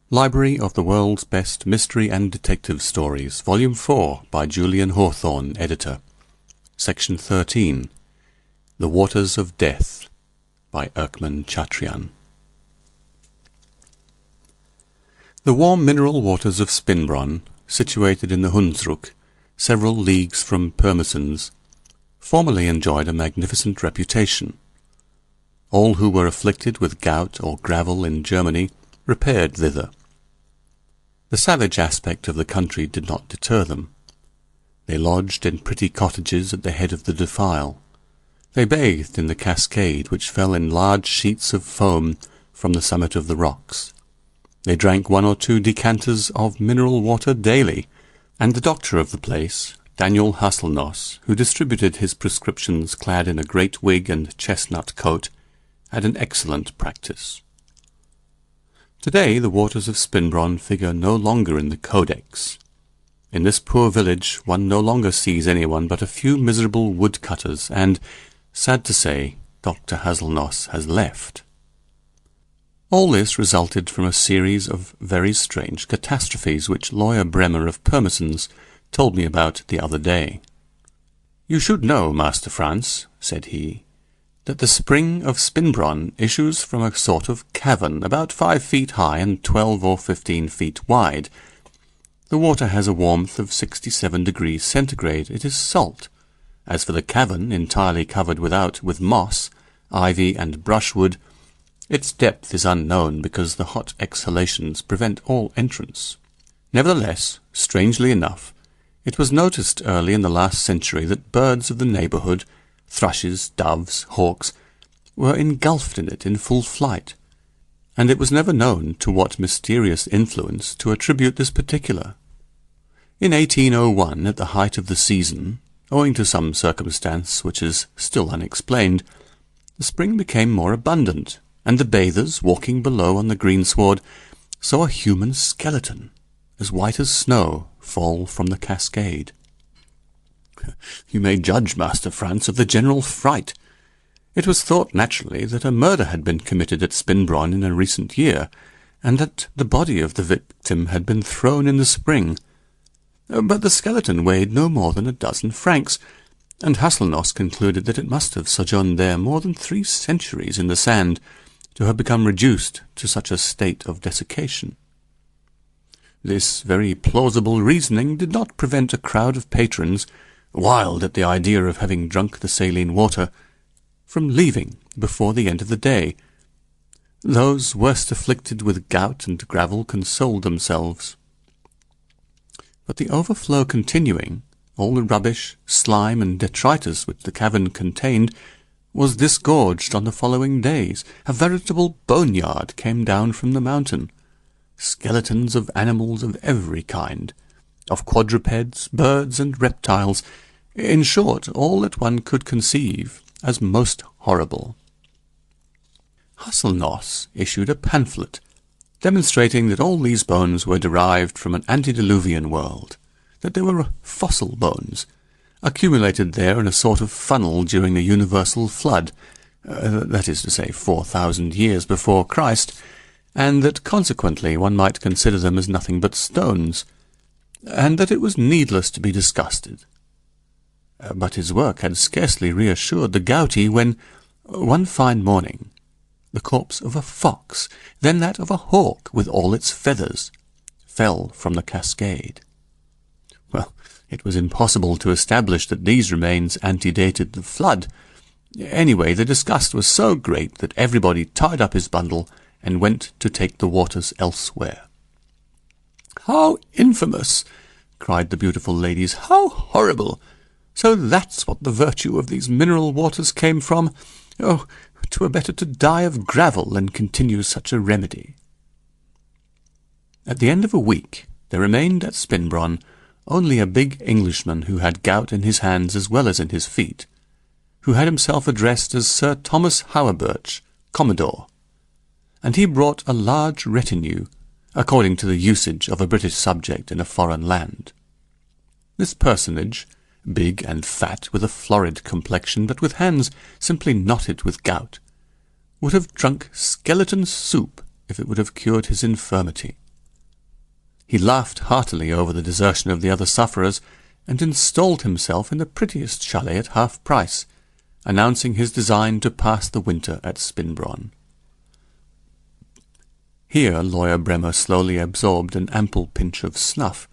Library of the World's Best Mystery and Detective Stories, Volume 4, by Julian Hawthorne, Editor. Section 13, The Waters of Death, by Erkman Chatrian. The warm mineral waters of Spinnbrun, situated in the Hunsrück, several leagues from Pirmasens, formerly enjoyed a magnificent reputation. All who were afflicted with gout or gravel in Germany repaired thither. The savage aspect of the country did not deter them. They lodged in pretty cottages at the head of the defile. They bathed in the Cascade, which fell in large sheets of foam from the summit of the rocks. They drank 1 or 2 decanters of mineral water daily, and the doctor of the place, Daniel Hasselnoss, who distributed his prescriptions clad in a great wig and chestnut coat, had an excellent practice. Today the waters of Spinnbrun figure no longer in the Codex. In this poor village one no longer sees anyone but a few miserable woodcutters, and, sad to say, Dr. Hasselnoss has left. All this resulted from a series of very strange catastrophes which Lawyer Bremer of Pirmasens told me about the other day. "You should know, Master Franz," said he, "that the spring of Spinnbrun issues from a sort of cavern about 5 feet high and 12 or 15 feet wide. The water has a warmth of 67 degrees centigrade. It is salt. As for the cavern, entirely covered without with moss, ivy, and brushwood, its depth is unknown because the hot exhalations prevent all entrance. Nevertheless, strangely enough, it was noticed early in the last century that birds of the neighbourhood, thrushes, doves, hawks, were engulfed in it in full flight, and it was never known to what mysterious influence to attribute this particular. In 1801, at the height of the season, owing to some circumstance which is still unexplained, the spring became more abundant, and the bathers, walking below on the greensward, saw a human skeleton, as white as snow, fall from the cascade. You may judge, Master Franz, of the general fright. It was thought naturally that a murder had been committed at Spinnbrun in a recent year, and that the body of the victim had been thrown in the spring. But the skeleton weighed no more than 12 francs, and Hasselnoss concluded that it must have sojourned there more than 3 centuries in the sand, to have become reduced to such a state of desiccation. This very plausible reasoning did not prevent a crowd of patrons, wild at the idea of having drunk the saline water, from leaving before the end of the day. Those worst afflicted with gout and gravel consoled themselves. But the overflow continuing, all the rubbish, slime, and detritus which the cavern contained was disgorged on the following days. A veritable boneyard came down from the mountain. Skeletons of animals of every kind, of quadrupeds, birds, and reptiles, in short, all that one could conceive as most horrible. Hasselnoss issued a pamphlet, demonstrating that all these bones were derived from an antediluvian world, that they were fossil bones, accumulated there in a sort of funnel during the universal flood, that is to say 4,000 years before Christ, and that consequently one might consider them as nothing but stones, and that it was needless to be disgusted. But his work had scarcely reassured the gouty when, one fine morning, the corpse of a fox, then that of a hawk with all its feathers, fell from the cascade. Well, it was impossible to establish that these remains antedated the flood. Anyway, the disgust was so great that everybody tied up his bundle and went to take the waters elsewhere. "How infamous!" cried the beautiful ladies. "How horrible! So that's what the virtue of these mineral waters came from. Oh, 'twere better to die of gravel than continue such a remedy." At the end of a week there remained at Spinnbrun only a big Englishman who had gout in his hands as well as in his feet, who had himself addressed as Sir Thomas Hawerburch, Commodore, and he brought a large retinue, according to the usage of a British subject in a foreign land. This personage, big and fat, with a florid complexion, but with hands simply knotted with gout, would have drunk skeleton soup if it would have cured his infirmity. He laughed heartily over the desertion of the other sufferers, and installed himself in the prettiest chalet at half price, announcing his design to pass the winter at Spinnbrun. Here Lawyer Bremer slowly absorbed an ample pinch of snuff,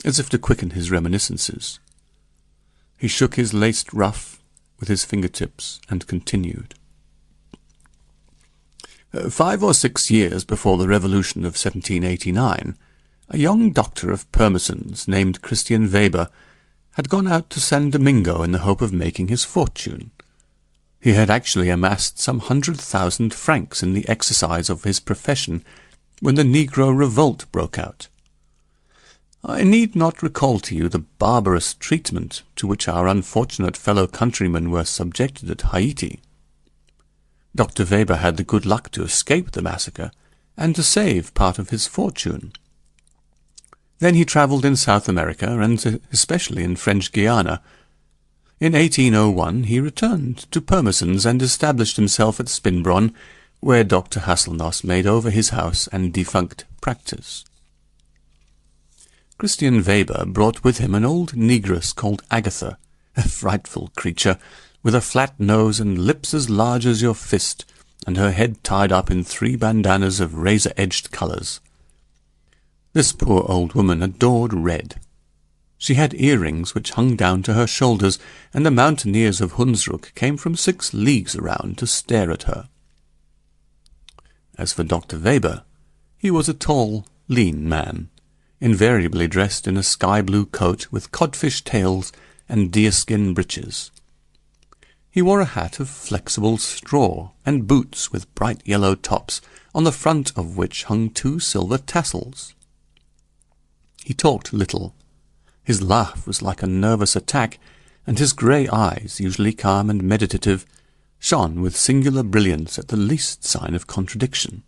as if to quicken his reminiscences. He shook his laced ruff with his fingertips and continued. 5 or 6 years before the Revolution of 1789, a young doctor of Pirmesens named Christian Weber had gone out to San Domingo in the hope of making his fortune. He had actually amassed some 100,000 francs in the exercise of his profession when the Negro revolt broke out. I need not recall to you the barbarous treatment to which our unfortunate fellow countrymen were subjected at Haiti. Dr. Weber had the good luck to escape the massacre and to save part of his fortune. Then he travelled in South America, and especially in French Guiana. In 1801 he returned to Pirmesens and established himself at Spinnbrun, where Dr. Hasselnoss made over his house and defunct practice. Christian Weber brought with him an old negress called Agatha, a frightful creature, with a flat nose and lips as large as your fist, and her head tied up in 3 bandanas of razor-edged colours. This poor old woman adored red. She had earrings which hung down to her shoulders, and the mountaineers of Hunsrück came from 6 leagues around to stare at her. As for Dr. Weber, he was a tall, lean man, invariably dressed in a sky-blue coat with codfish tails and deerskin breeches. He wore a hat of flexible straw and boots with bright yellow tops, on the front of which hung 2 silver tassels. He talked little. His laugh was like a nervous attack, and his grey eyes, usually calm and meditative, shone with singular brilliance at the least sign of contradiction.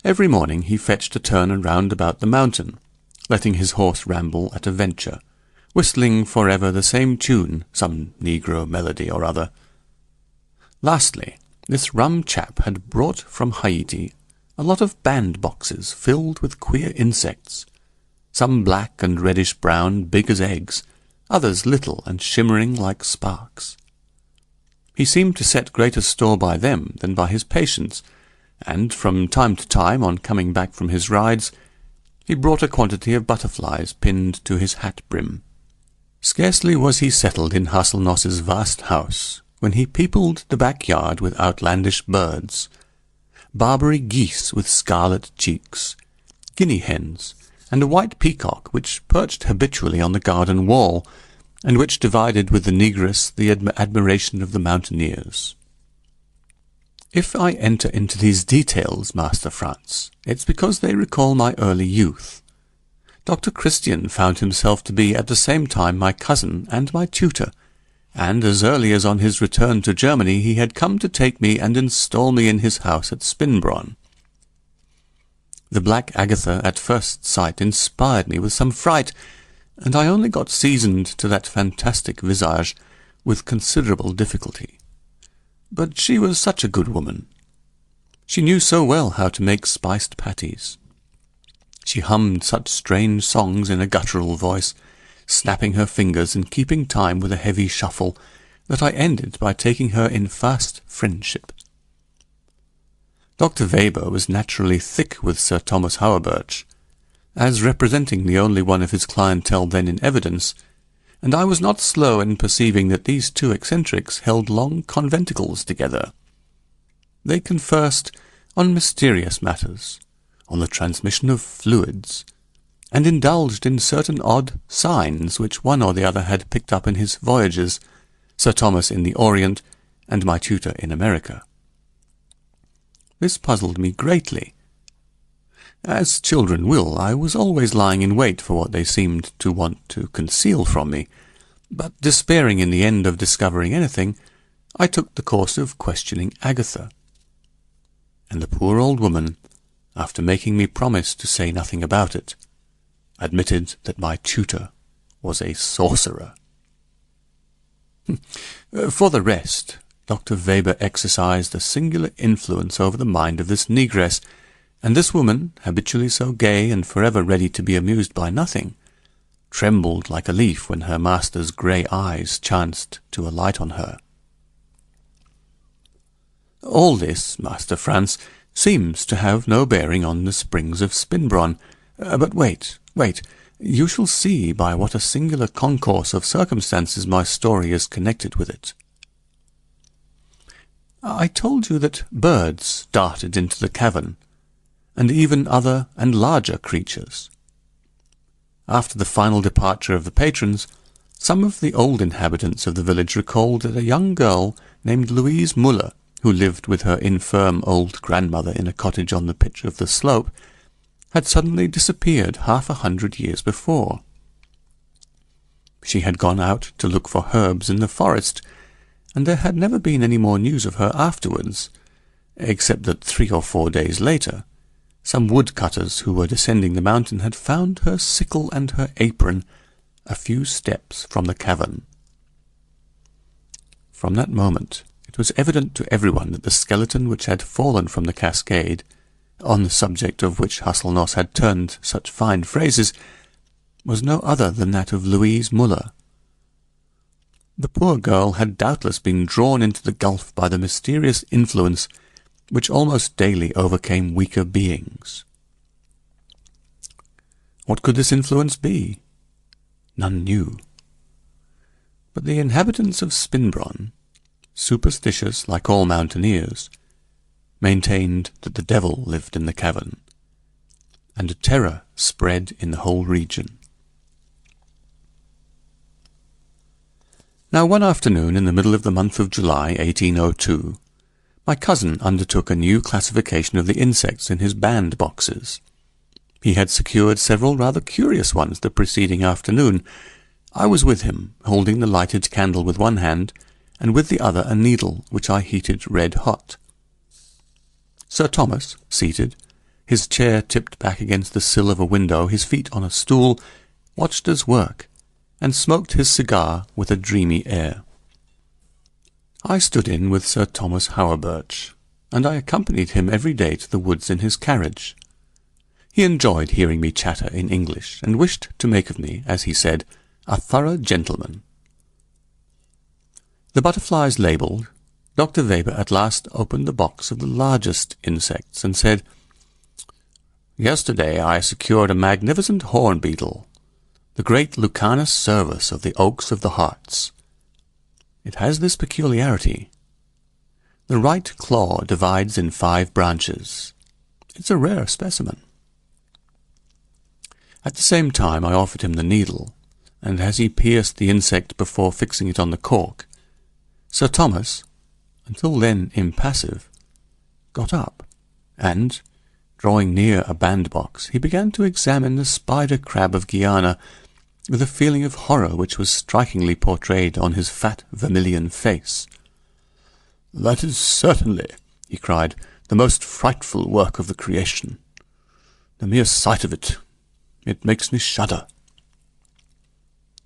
Every morning he fetched a turn round about the mountain, letting his horse ramble at a venture, whistling for ever the same tune, some negro melody or other. Lastly, this rum chap had brought from Haiti a lot of bandboxes filled with queer insects, some black and reddish-brown, big as eggs, others little and shimmering like sparks. He seemed to set greater store by them than by his patients, and from time to time, on coming back from his rides, he brought a quantity of butterflies pinned to his hat brim. Scarcely was he settled in Hasselnoss's vast house when he peopled the backyard with outlandish birds, Barbary geese with scarlet cheeks, guinea hens, and a white peacock which perched habitually on the garden wall, and which divided with the negress the admiration of the mountaineers. If I enter into these details, Master Franz, it's because they recall my early youth. Dr. Christian found himself to be at the same time my cousin and my tutor, and as early as on his return to Germany he had come to take me and install me in his house at Spinnbrun. The black Agatha at first sight inspired me with some fright, and I only got seasoned to that fantastic visage with considerable difficulty. But she was such a good woman. She knew so well how to make spiced patties. She hummed such strange songs in a guttural voice, snapping her fingers and keeping time with a heavy shuffle, that I ended by taking her in fast friendship. Dr. Weber was naturally thick with Sir Thomas Hauerberch, as representing the only one of his clientele then in evidence, and I was not slow in perceiving that these 2 eccentrics held long conventicles together. They conversed on mysterious matters, on the transmission of fluids, and indulged in certain odd signs which one or the other had picked up in his voyages, Sir Thomas in the Orient, and my tutor in America. This puzzled me greatly. As children will, I was always lying in wait for what they seemed to want to conceal from me, but despairing in the end of discovering anything, I took the course of questioning Agatha. And the poor old woman, after making me promise to say nothing about it, admitted that my tutor was a sorcerer. For the rest, Dr. Weber exercised a singular influence over the mind of this negress, and this woman, habitually so gay and forever ready to be amused by nothing, trembled like a leaf when her master's grey eyes chanced to alight on her. All this, Master Franz, seems to have no bearing on the springs of Spinnbrun. But wait, you shall see by what a singular concourse of circumstances my story is connected with it. I told you that birds darted into the cavern, and even other and larger creatures. After the final departure of the patrons, some of the old inhabitants of the village recalled that a young girl named Louise Muller, who lived with her infirm old grandmother in a cottage on the pitch of the slope, had suddenly disappeared 100 years before. She had gone out to look for herbs in the forest, and there had never been any more news of her afterwards, except that 3 or 4 days later, some woodcutters who were descending the mountain had found her sickle and her apron a few steps from the cavern. From that moment, it was evident to everyone that the skeleton which had fallen from the cascade, on the subject of which Husselnoss had turned such fine phrases, was no other than that of Louise Muller. The poor girl had doubtless been drawn into the gulf by the mysterious influence which almost daily overcame weaker beings. What could this influence be? None knew. But the inhabitants of Spinnbrun, superstitious like all mountaineers, maintained that the devil lived in the cavern, and a terror spread in the whole region. Now one afternoon in the middle of the month of July 1802, my cousin undertook a new classification of the insects in his bandboxes. He had secured several rather curious ones the preceding afternoon. I was with him, holding the lighted candle with one hand, and with the other a needle which I heated red-hot. Sir Thomas, seated, his chair tipped back against the sill of a window, his feet on a stool, watched us work, and smoked his cigar with a dreamy air. I stood in with Sir Thomas Hauerbirch, and I accompanied him every day to the woods in his carriage. He enjoyed hearing me chatter in English, and wished to make of me, as he said, a thorough gentleman. The butterflies labelled, Dr. Weber at last opened the box of the largest insects, and said, "Yesterday I secured a magnificent hornbeetle, the great Lucanus cervus of the oaks of the Hartz. It has this peculiarity. The right claw divides in 5 branches. It's a rare specimen." At the same time I offered him the needle, and as he pierced the insect before fixing it on the cork, Sir Thomas, until then impassive, got up, and, drawing near a bandbox, he began to examine the spider-crab of Guiana with a feeling of horror which was strikingly portrayed on his fat vermilion face. "That is certainly," he cried, "the most frightful work of the creation. The mere sight of it makes me shudder."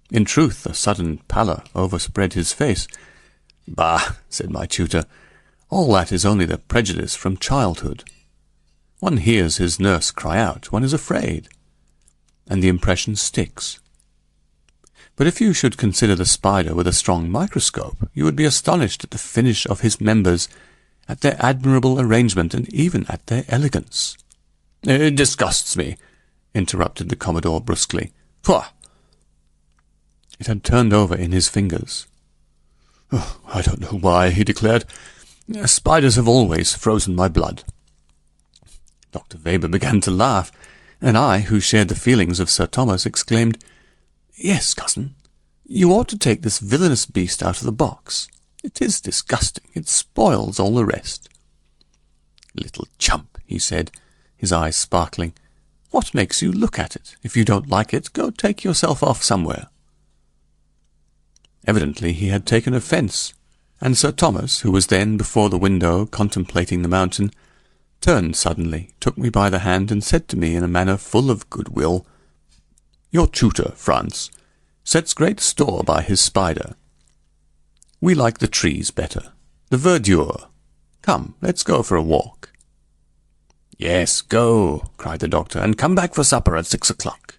In truth, a sudden pallor overspread his face. "Bah," said my tutor, "all that is only the prejudice from childhood. One hears his nurse cry out, one is afraid, and the impression sticks. But if you should consider the spider with a strong microscope, you would be astonished at the finish of his members, at their admirable arrangement, and even at their elegance." "It disgusts me," interrupted the Commodore brusquely. "Pooh!" It had turned over in his fingers. "Oh, I don't know why," he declared. "Spiders have always frozen my blood." Dr. Weber began to laugh, and I, who shared the feelings of Sir Thomas, exclaimed, "Yes, cousin, you ought to take this villainous beast out of the box. It is disgusting. It spoils all the rest." "Little chump," he said, his eyes sparkling. "What makes you look at it? If you don't like it, go take yourself off somewhere." Evidently he had taken offence, and Sir Thomas, who was then before the window contemplating the mountain, turned suddenly, took me by the hand, and said to me in a manner full of good-will, "Your tutor, Franz, sets great store by his spider. We like the trees better, the verdure. Come, let's go for a walk." "Yes, go," cried the doctor, "and come back for supper at 6 o'clock.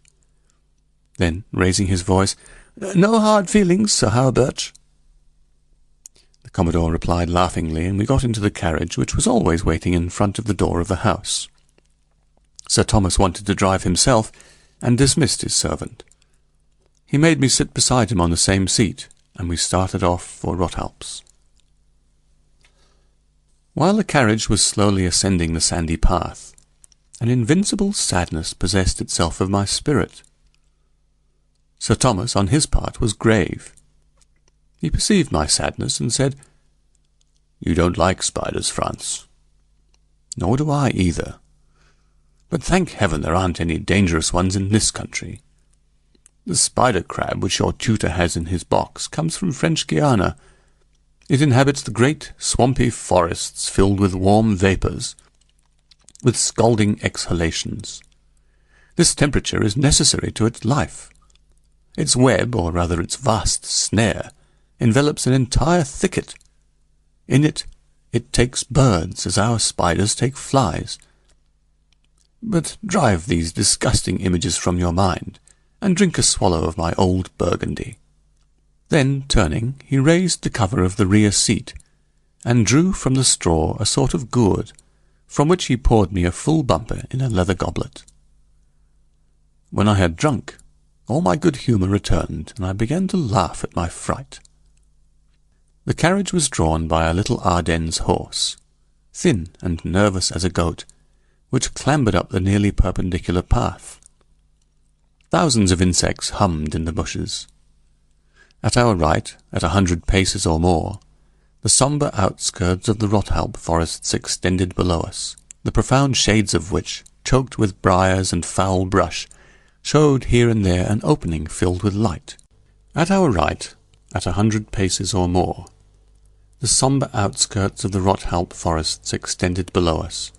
Then, raising his voice, "No hard feelings, Sir Howard Birch." The Commodore replied laughingly, and we got into the carriage, which was always waiting in front of the door of the house. Sir Thomas wanted to drive himself, and dismissed his servant. He made me sit beside him on the same seat, and we started off for Rothalps. While the carriage was slowly ascending the sandy path, an invincible sadness possessed itself of my spirit. Sir Thomas, on his part, was grave. He perceived my sadness, and said, "You don't like spiders, Franz." "Nor do I either. But thank heaven there aren't any dangerous ones in this country. The spider crab which your tutor has in his box comes from French Guiana. It inhabits the great swampy forests filled with warm vapours, with scalding exhalations. This temperature is necessary to its life. Its web, or rather its vast snare, envelops an entire thicket. In it takes birds as our spiders take flies. But drive these disgusting images from your mind, and drink a swallow of my old Burgundy." Then, turning, he raised the cover of the rear seat, and drew from the straw a sort of gourd, from which he poured me a full bumper in a leather goblet. When I had drunk, all my good humour returned, and I began to laugh at my fright. The carriage was drawn by a little Ardennes horse, thin and nervous as a goat, which clambered up the nearly perpendicular path. Thousands of insects hummed in the bushes. At our right, at 100 paces or more, the sombre outskirts of the Rothalp forests extended below us, the profound shades of which, choked with briars and foul brush, showed here and there an opening filled with light. At our right, at 100 paces or more, the sombre outskirts of the Rothalp forests extended below us,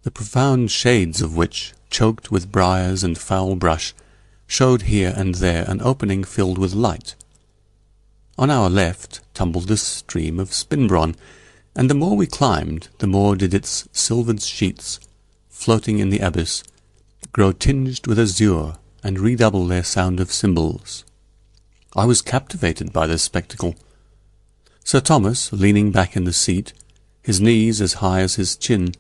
the profound shades of which, choked with briars and foul brush, showed here and there an opening filled with light. On our left tumbled the stream of Spinnbrun, and the more we climbed, the more did its silvered sheets, floating in the abyss, grow tinged with azure, and redouble their sound of cymbals. I was captivated by this spectacle. Sir Thomas, leaning back in the seat, his knees as high as his chin,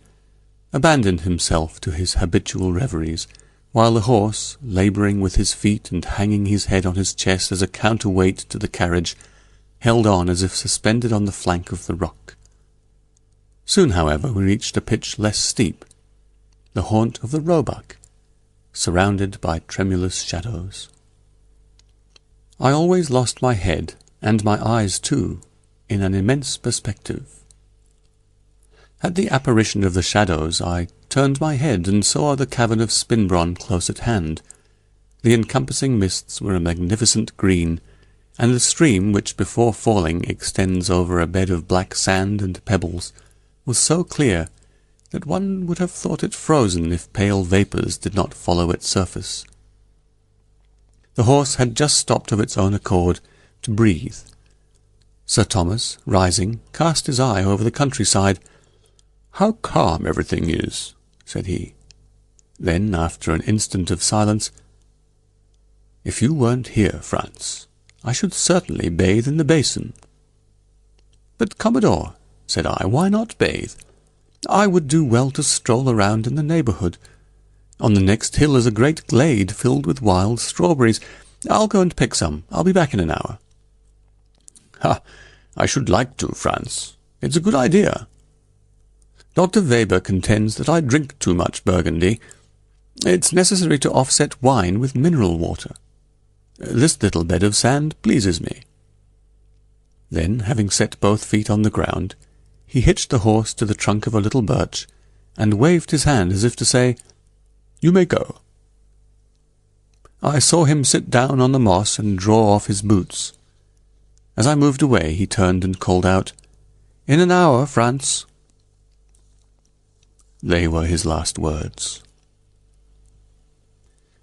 abandoned himself to his habitual reveries, while the horse, labouring with his feet and hanging his head on his chest as a counterweight to the carriage, held on as if suspended on the flank of the rock. Soon, however, we reached a pitch less steep, the haunt of the roebuck, surrounded by tremulous shadows. I always lost my head, and my eyes too, in an immense perspective. At the apparition of the shadows I turned my head and saw the cavern of Spinnbrun close at hand. The encompassing mists were a magnificent green, and the stream, which before falling extends over a bed of black sand and pebbles, was so clear that one would have thought it frozen if pale vapours did not follow its surface. The horse had just stopped of its own accord to breathe. Sir Thomas, rising, cast his eye over the countryside. "How calm everything is," said he. Then, after an instant of silence, "If you weren't here, Franz, I should certainly bathe in the basin." "But, Commodore," said I, "why not bathe? I would do well to stroll around in the neighbourhood. On the next hill is a great glade filled with wild strawberries. I'll go and pick some. I'll be back in an hour." "Ha! I should like to, Franz. It's a good idea. Dr. Weber contends that I drink too much Burgundy. It's necessary to offset wine with mineral water. This little bed of sand pleases me." Then, having set both feet on the ground, he hitched the horse to the trunk of a little birch, and waved his hand as if to say, "You may go." I saw him sit down on the moss and draw off his boots. As I moved away, he turned and called out, "In an hour, Franz." They were his last words.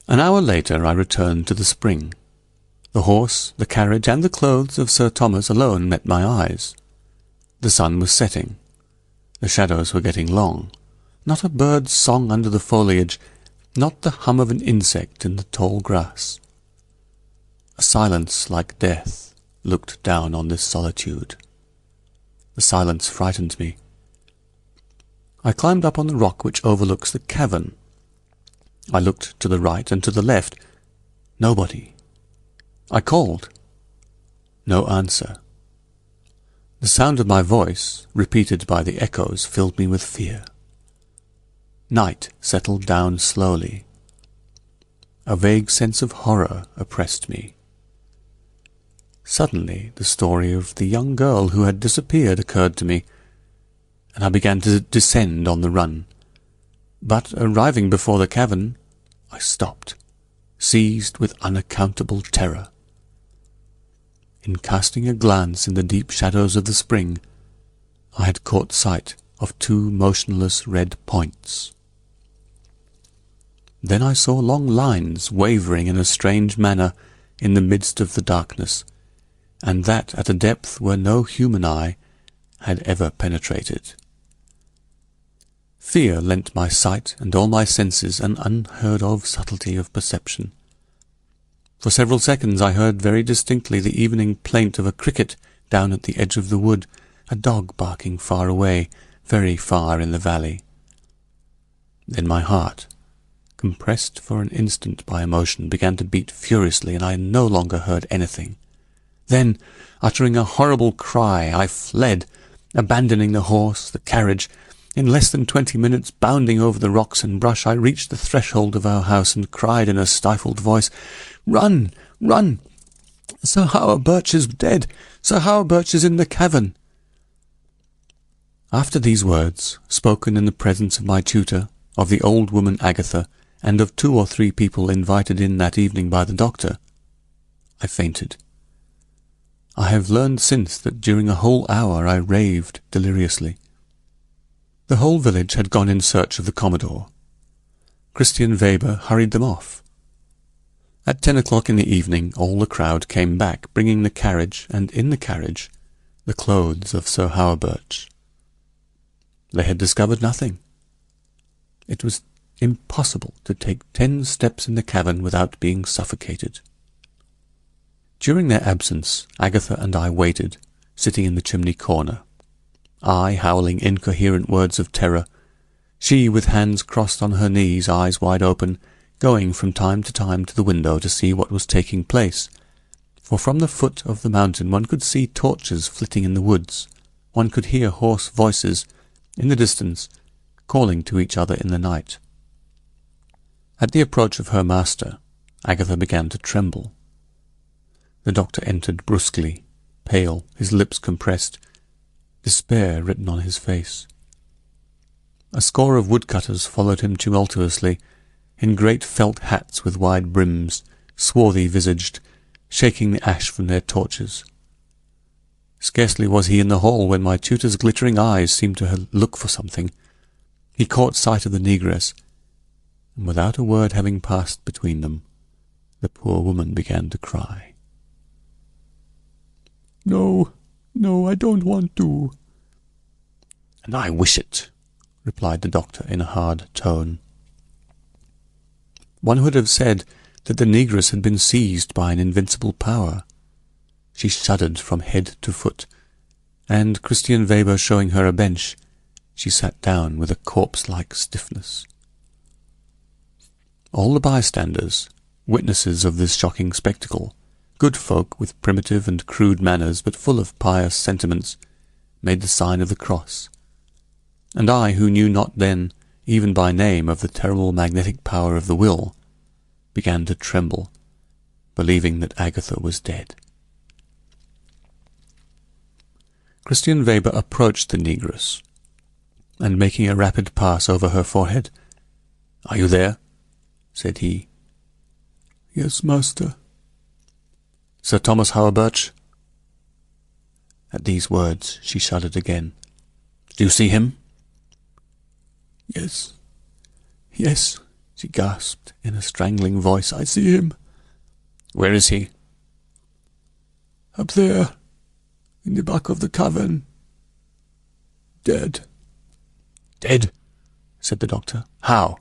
An hour later I returned to the spring. The horse, the carriage, and the clothes of Sir Thomas alone met my eyes. The sun was setting. The shadows were getting long. not a bird's song under the foliage, not the hum of an insect in the tall grass. A silence like death looked down on this solitude. The silence frightened me. I climbed up on the rock which overlooks the cavern. I looked to the right and to the left. Nobody. I called. No answer. The sound of my voice, repeated by the echoes, filled me with fear. Night settled down slowly. A vague sense of horror oppressed me. Suddenly the story of the young girl who had disappeared occurred to me, and I began to descend on the run. But arriving before the cavern, I stopped, seized with unaccountable terror. In casting a glance in the deep shadows of the spring, I had caught sight of two motionless red points. Then I saw long lines wavering in a strange manner in the midst of the darkness, and that at a depth where no human eye had ever penetrated. Fear lent my sight and all my senses an unheard-of subtlety of perception. For several seconds I heard very distinctly the evening plaint of a cricket down at the edge of the wood, a dog barking far away, very far in the valley. Then my heart, compressed for an instant by emotion, began to beat furiously, and I no longer heard anything. Then, uttering a horrible cry, I fled, abandoning the horse, the carriage. In less than 20 minutes, bounding over the rocks and brush, I reached the threshold of our house and cried in a stifled voice, "Run! Run! Sir Howard Birch is dead! Sir Howard Birch is in the cavern!" After these words, spoken in the presence of my tutor, of the old woman Agatha, and of 2 or 3 people invited in that evening by the doctor, I fainted. I have learned since that during a whole hour I raved deliriously. The whole village had gone in search of the Commodore. Christian Weber hurried them off. At 10 o'clock in the evening all the crowd came back, bringing the carriage, and in the carriage the clothes of Sir Howard Birch. They had discovered nothing. It was impossible to take 10 steps in the cavern without being suffocated. During their absence, Agatha and I waited, sitting in the chimney corner, I howling incoherent words of terror, she with hands crossed on her knees, eyes wide open, going from time to time to the window to see what was taking place, for from the foot of the mountain one could see torches flitting in the woods, one could hear hoarse voices, in the distance, calling to each other in the night. At the approach of her master, Agatha began to tremble. The doctor entered brusquely, pale, his lips compressed, despair written on his face. A score of woodcutters followed him tumultuously, in great felt hats with wide brims, swarthy-visaged, shaking the ash from their torches. Scarcely was he in the hall when my tutor's glittering eyes seemed to look for something. He caught sight of the negress, and without a word having passed between them, the poor woman began to cry. "No, no, I don't want to." "And I wish it," replied the doctor in a hard tone. One would have said that the negress had been seized by an invincible power. She shuddered from head to foot, and Christian Weber showing her a bench, she sat down with a corpse-like stiffness. All the bystanders, witnesses of this shocking spectacle, good folk with primitive and crude manners but full of pious sentiments, made the sign of the cross, and I, who knew not then, even by name, of the terrible magnetic power of the will, began to tremble, believing that Agatha was dead. Christian Weber approached the negress, and making a rapid pass over her forehead, "Are you there?" said he. "Yes, master." "Sir Thomas Howard Birch?" At these words she shuddered again. "Do you see him?" "Yes, yes," she gasped in a strangling voice. "I see him." "Where is he?" "Up there, in the back of the cavern. Dead." "Dead? said the doctor. "How?"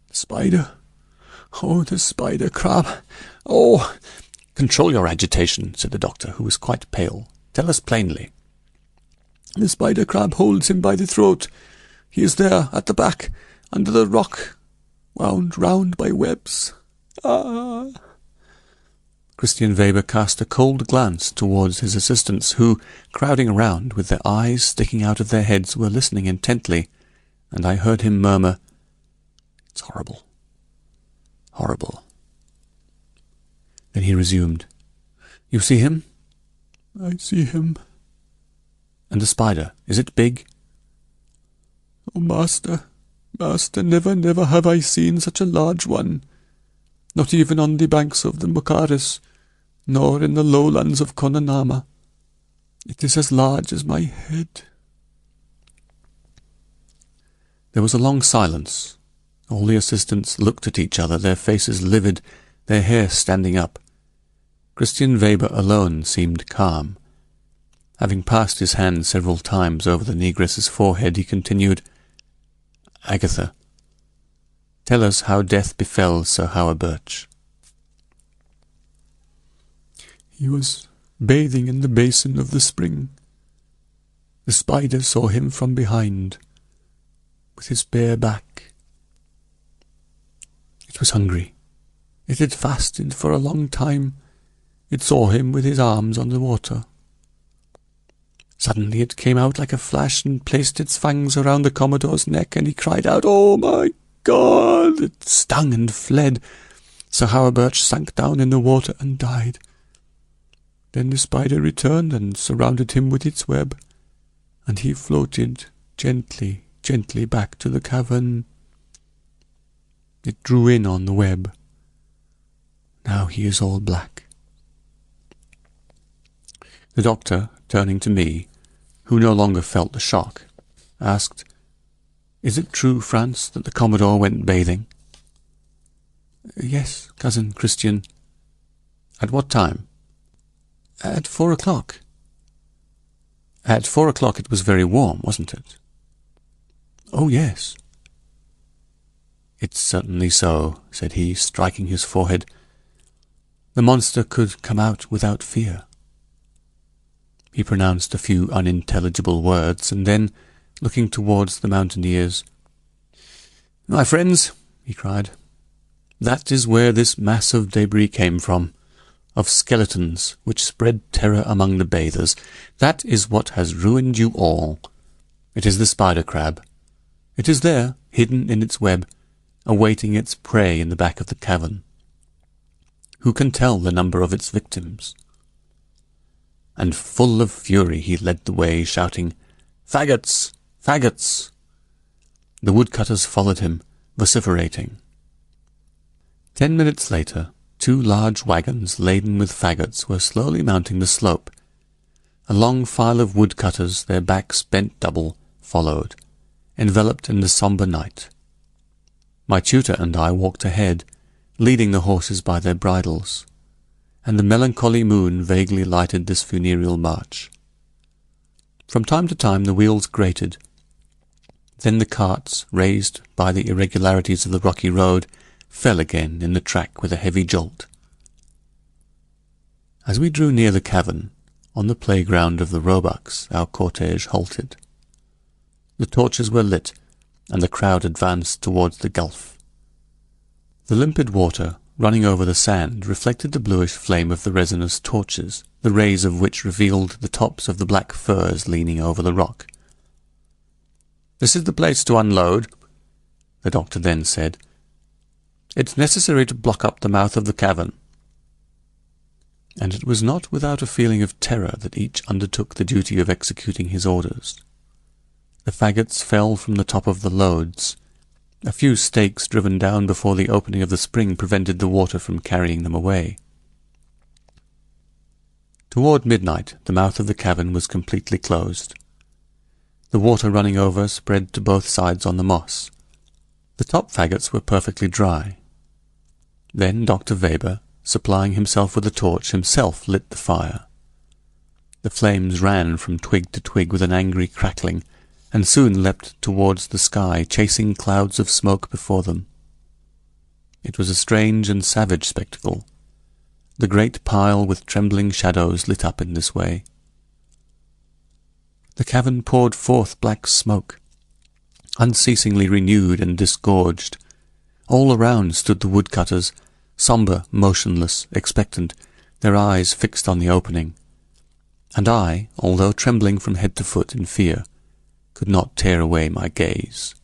"The spider. Oh, the spider crab. Oh!" "Control your agitation," said the doctor, who was quite pale. "Tell us plainly." "The spider crab holds him by the throat. He is there, at the back, under the rock, wound round by webs. Ah!" Christian Weber cast a cold glance towards his assistants, who, crowding around, with their eyes sticking out of their heads, were listening intently, and I heard him murmur, "It's horrible. Horrible." Then he resumed, "You see him?" "I see him." "And the spider, is it big?" "Oh, master, never have I seen such a large one. Not even on the banks of the Mukaris, nor in the lowlands of Konanama. It is as large as my head." There was a long silence. All the assistants looked at each other, their faces livid, their hair standing up. Christian Weber alone seemed calm. Having passed his hand several times over the negress's forehead, he continued, "Agatha, tell us how death befell Sir Howard Birch." "He was bathing in the basin of the spring. The spider saw him from behind, with his bare back. It was hungry. It had fasted for a long time. It saw him with his arms on the water. Suddenly it came out like a flash and placed its fangs around the Commodore's neck, and he cried out, 'Oh, my God!' It stung and fled. Sir Howard Birch sank down in the water and died. Then the spider returned and surrounded him with its web, and he floated gently back to the cavern. It drew in on the web. Now he is all black." The doctor, turning to me, who no longer felt the shock, asked, "Is it true, France, that the Commodore went bathing?" "Yes, cousin Christian." "At what time?" "At 4 o'clock. At 4 o'clock it was very warm, wasn't it?" "Oh, yes." "It's certainly so," said he, striking his forehead. "The monster could come out without fear." He pronounced a few unintelligible words, and then, looking towards the mountaineers, "My friends," he cried, "that is where this mass of debris came from, of skeletons which spread terror among the bathers. That is what has ruined you all. It is the spider crab. It is there, hidden in its web, awaiting its prey in the back of the cavern. Who can tell the number of its victims?" And full of fury he led the way, shouting, "Faggots! Faggots!" The woodcutters followed him, vociferating. 10 minutes later, 2 large wagons laden with faggots were slowly mounting the slope. A long file of woodcutters, their backs bent double, followed, enveloped in the sombre night. My tutor and I walked ahead, leading the horses by their bridles, and the melancholy moon vaguely lighted this funereal march. From time to time the wheels grated. Then the carts, raised by the irregularities of the rocky road, fell again in the track with a heavy jolt. As we drew near the cavern, on the playground of the roebucks, our cortege halted. The torches were lit, and the crowd advanced towards the gulf. The limpid water, running over the sand, reflected the bluish flame of the resinous torches, the rays of which revealed the tops of the black firs leaning over the rock. "This is the place to unload," the doctor then said. "It's necessary to block up the mouth of the cavern." And it was not without a feeling of terror that each undertook the duty of executing his orders. The faggots fell from the top of the loads. A few stakes driven down before the opening of the spring prevented the water from carrying them away. Toward midnight the mouth of the cavern was completely closed. The water running over spread to both sides on the moss. The top faggots were perfectly dry. Then Dr. Weber, supplying himself with a torch, himself lit the fire. The flames ran from twig to twig with an angry crackling, and soon leapt towards the sky, chasing clouds of smoke before them. It was a strange and savage spectacle, the great pile with trembling shadows lit up in this way. The cavern poured forth black smoke, unceasingly renewed and disgorged. All around stood the woodcutters, sombre, motionless, expectant, their eyes fixed on the opening. And I, although trembling from head to foot in fear, could not tear away my gaze.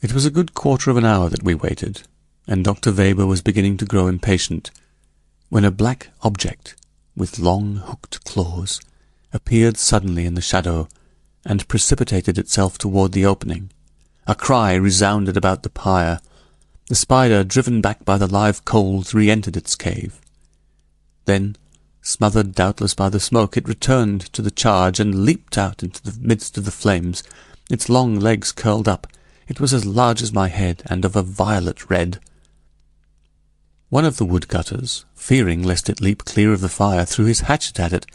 It was a good quarter of an hour that we waited, and Dr. Weber was beginning to grow impatient, when a black object, with long hooked claws, appeared suddenly in the shadow, and precipitated itself toward the opening. A cry resounded about the pyre. The spider, driven back by the live coals, re-entered its cave. Then, smothered doubtless by the smoke, it returned to the charge and leaped out into the midst of the flames, its long legs curled up. It was as large as my head, and of a violet red. One of the woodcutters, fearing lest it leap clear of the fire, threw his hatchet at it,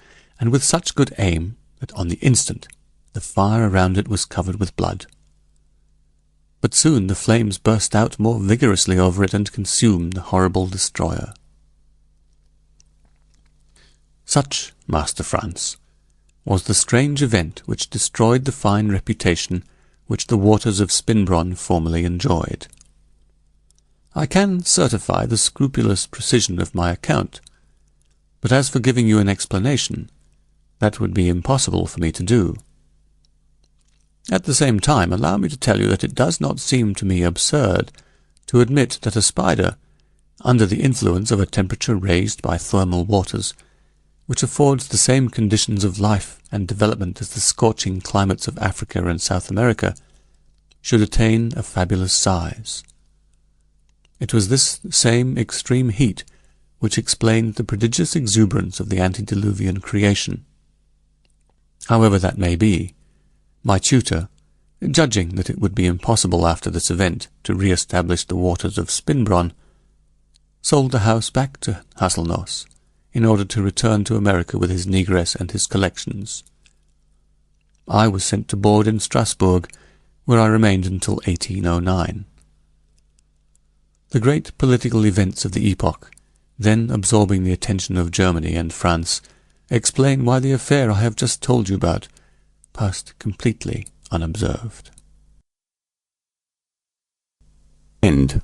and with such good aim that on the instant the fire around it was covered with blood. But soon the flames burst out more vigorously over it and consumed the horrible destroyer. Such, Master Franz, was the strange event which destroyed the fine reputation which the waters of Spinnbrun formerly enjoyed. I can certify the scrupulous precision of my account, but as for giving you an explanation, that would be impossible for me to do. At the same time, allow me to tell you that it does not seem to me absurd to admit that a spider, under the influence of a temperature raised by thermal waters, which affords the same conditions of life and development as the scorching climates of Africa and South America, should attain a fabulous size. It was this same extreme heat which explained the prodigious exuberance of the antediluvian creation. However that may be, my tutor, judging that it would be impossible after this event to re-establish the waters of Spinnbrun, sold the house back to Hasselnoss, in order to return to America with his negress and his collections. I was sent to board in Strasbourg, where I remained until 1809. The great political events of the epoch, then absorbing the attention of Germany and France, explain why the affair I have just told you about passed completely unobserved. End.